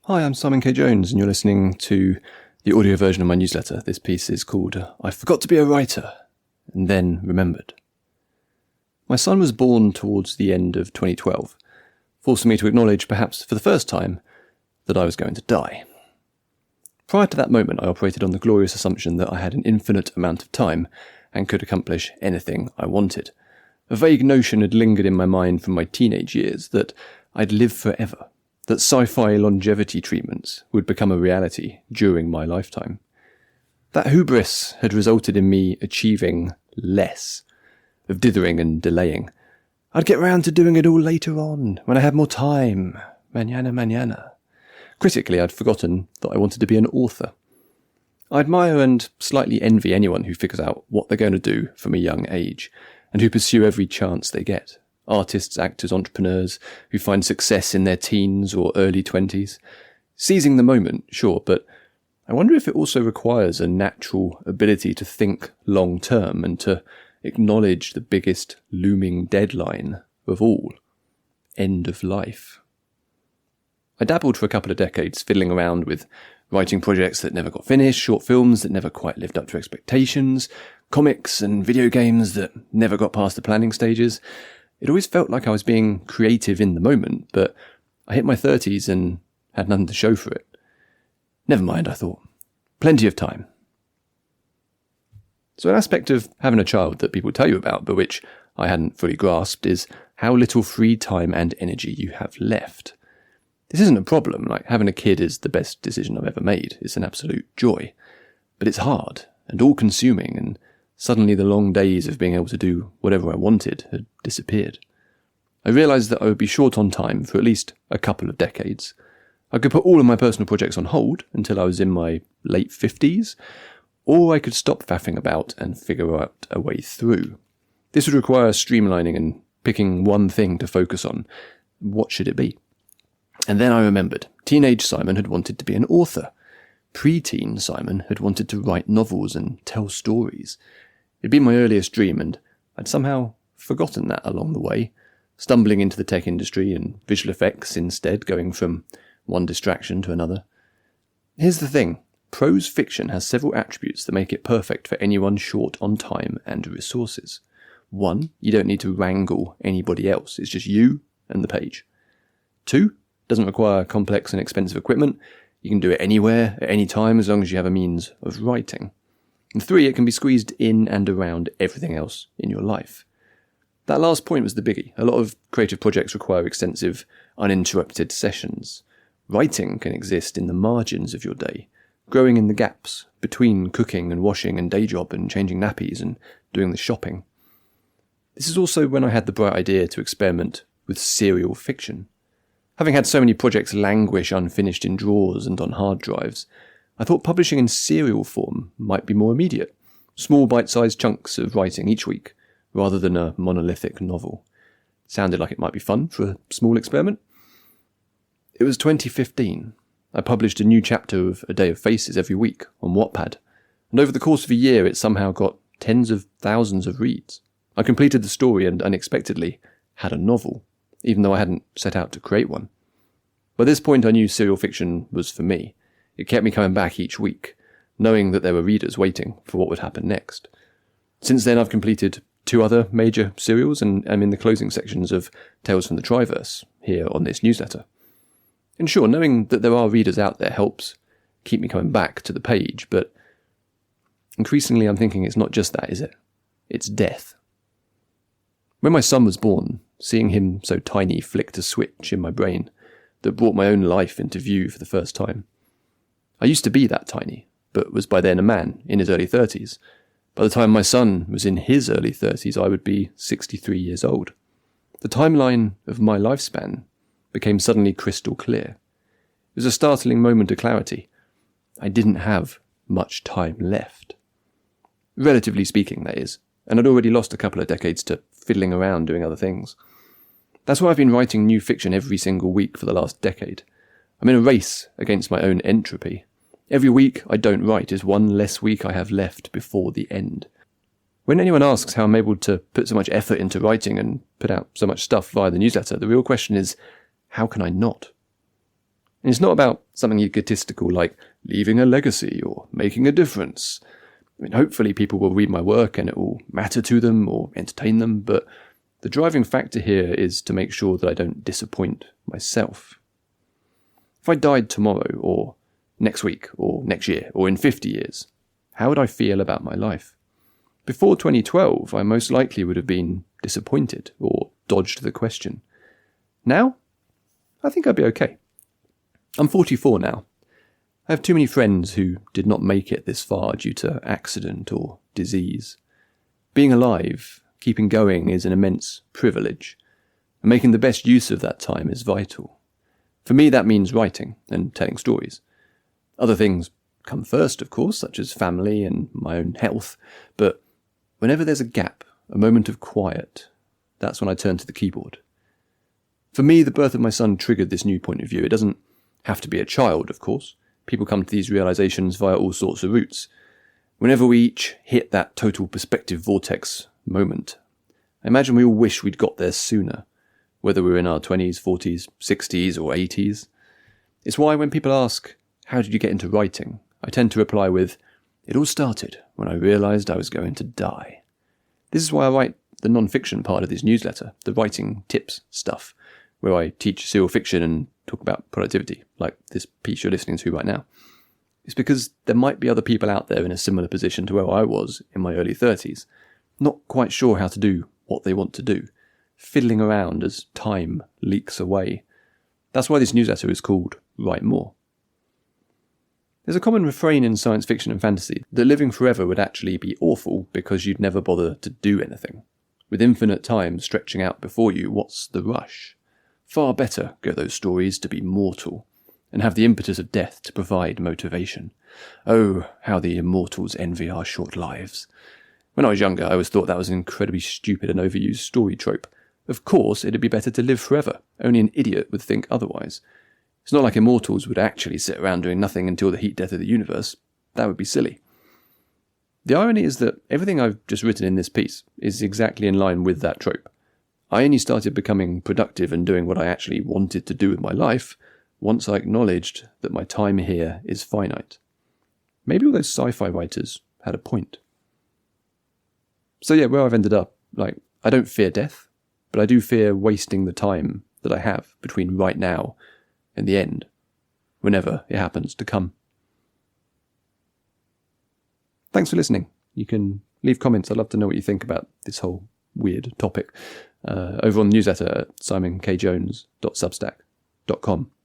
Hi, I'm Simon K. Jones, and you're listening to the audio version of my newsletter. This piece is called I Forgot to Be a Writer, and Then Remembered. My son was born towards the end of 2012, forcing me to acknowledge, perhaps for the first time, that I was going to die. Prior to that moment, I operated on the glorious assumption that I had an infinite amount of time and could accomplish anything I wanted. A vague notion had lingered in my mind from my teenage years that I'd live forever, that sci-fi longevity treatments would become a reality during my lifetime. That hubris had resulted in me achieving less, of dithering and delaying. I'd get round to doing it all later on, when I had more time. Mañana. Critically, I'd forgotten that I wanted to be an author. I admire and slightly envy anyone who figures out what they're going to do from a young age, and who pursue every chance they get. Artists, actors, entrepreneurs who find success in their teens or early 20s. Seizing the moment, sure, but I wonder if it also requires a natural ability to think long-term and to acknowledge the biggest looming deadline of all, end of life. I dabbled for a couple of decades fiddling around with writing projects that never got finished, short films that never quite lived up to expectations, comics and video games that never got past the planning stages. It always felt like I was being creative in the moment, but I hit my 30s and had nothing to show for it. Never mind, I thought. Plenty of time. So an aspect of having a child that people tell you about, but which I hadn't fully grasped, is how little free time and energy you have left. This isn't a problem, like having a kid is the best decision I've ever made. It's an absolute joy. But it's hard and all-consuming, and suddenly the long days of being able to do whatever I wanted had disappeared. I realised that I would be short on time for at least a couple of decades. I could put all of my personal projects on hold until I was in my late 50s, or I could stop faffing about and figure out a way through. This would require streamlining and picking one thing to focus on. What should it be? And then I remembered. Teenage Simon had wanted to be an author. Pre-teen Simon had wanted to write novels and tell stories. It'd been my earliest dream, and I'd somehow forgotten that along the way, stumbling into the tech industry and visual effects instead, going from one distraction to another. Here's the thing. Prose fiction has several attributes that make it perfect for anyone short on time and resources. 1, you don't need to wrangle anybody else. It's just you and the page. 2, doesn't require complex and expensive equipment. You can do it anywhere, at any time, as long as you have a means of writing. And 3, it can be squeezed in and around everything else in your life. That last point was the biggie. A lot of creative projects require extensive, uninterrupted sessions. Writing can exist in the margins of your day, growing in the gaps between cooking and washing and day job and changing nappies and doing the shopping. This is also when I had the bright idea to experiment with serial fiction. Having had so many projects languish unfinished in drawers and on hard drives, I thought publishing in serial form might be more immediate. Small bite-sized chunks of writing each week, rather than a monolithic novel. Sounded like it might be fun for a small experiment. It was 2015. I published a new chapter of A Day of Faces every week on Wattpad, and over the course of a year it somehow got tens of thousands of reads. I completed the story and unexpectedly had a novel, even though I hadn't set out to create one. By this point I knew serial fiction was for me. It kept me coming back each week, knowing that there were readers waiting for what would happen next. Since then I've completed 2 other major serials and am in the closing sections of Tales from the Triverse, here on this newsletter. And sure, knowing that there are readers out there helps keep me coming back to the page, but increasingly I'm thinking it's not just that, is it? It's death. When my son was born, seeing him so tiny flicked a switch in my brain that brought my own life into view for the first time. I used to be that tiny, but was by then a man in his early 30s. By the time my son was in his early 30s, I would be 63 years old. The timeline of my lifespan became suddenly crystal clear. It was a startling moment of clarity. I didn't have much time left. Relatively speaking, that is, and I'd already lost a couple of decades to fiddling around doing other things. That's why I've been writing new fiction every single week for the last decade. I'm in a race against my own entropy. Every week I don't write is one less week I have left before the end. When anyone asks how I'm able to put so much effort into writing and put out so much stuff via the newsletter, the real question is, how can I not? And it's not about something egotistical like leaving a legacy or making a difference. I mean, hopefully people will read my work and it will matter to them or entertain them, but the driving factor here is to make sure that I don't disappoint myself. If I died tomorrow, or next week, or next year, or in 50 years, how would I feel about my life? Before 2012, I most likely would have been disappointed or dodged the question. Now, I think I'd be okay. I'm 44 now. I have too many friends who did not make it this far due to accident or disease. Being alive, keeping going is an immense privilege, and making the best use of that time is vital. For me, that means writing and telling stories. Other things come first, of course, such as family and my own health, but whenever there's a gap, a moment of quiet, that's when I turn to the keyboard. For me, the birth of my son triggered this new point of view. It doesn't have to be a child, of course. People come to these realizations via all sorts of routes. Whenever we each hit that total perspective vortex moment, I imagine we all wish we'd got there sooner, whether we're in our 20s, 40s, 60s or 80s. It's why when people ask, how did you get into writing? I tend to reply with, it all started when I realised I was going to die. This is why I write the non-fiction part of this newsletter, the writing tips stuff, where I teach serial fiction and talk about productivity, like this piece you're listening to right now. It's because there might be other people out there in a similar position to where I was in my early 30s, not quite sure how to do what they want to do, fiddling around as time leaks away. That's why this newsletter is called Write More. There's a common refrain in science fiction and fantasy that living forever would actually be awful because you'd never bother to do anything. With infinite time stretching out before you, what's the rush? Far better go those stories to be mortal, and have the impetus of death to provide motivation. Oh, how the immortals envy our short lives. When I was younger, I always thought that was an incredibly stupid and overused story trope. Of course, it'd be better to live forever. Only an idiot would think otherwise. It's not like immortals would actually sit around doing nothing until the heat death of the universe. That would be silly. The irony is that everything I've just written in this piece is exactly in line with that trope. I only started becoming productive and doing what I actually wanted to do with my life once I acknowledged that my time here is finite. Maybe all those sci-fi writers had a point. So yeah, where I've ended up, I don't fear death, but I do fear wasting the time that I have between right now and the end, whenever it happens to come. Thanks for listening. You can leave comments. I'd love to know what you think about this whole weird topic over on the newsletter at simonkjones.substack.com.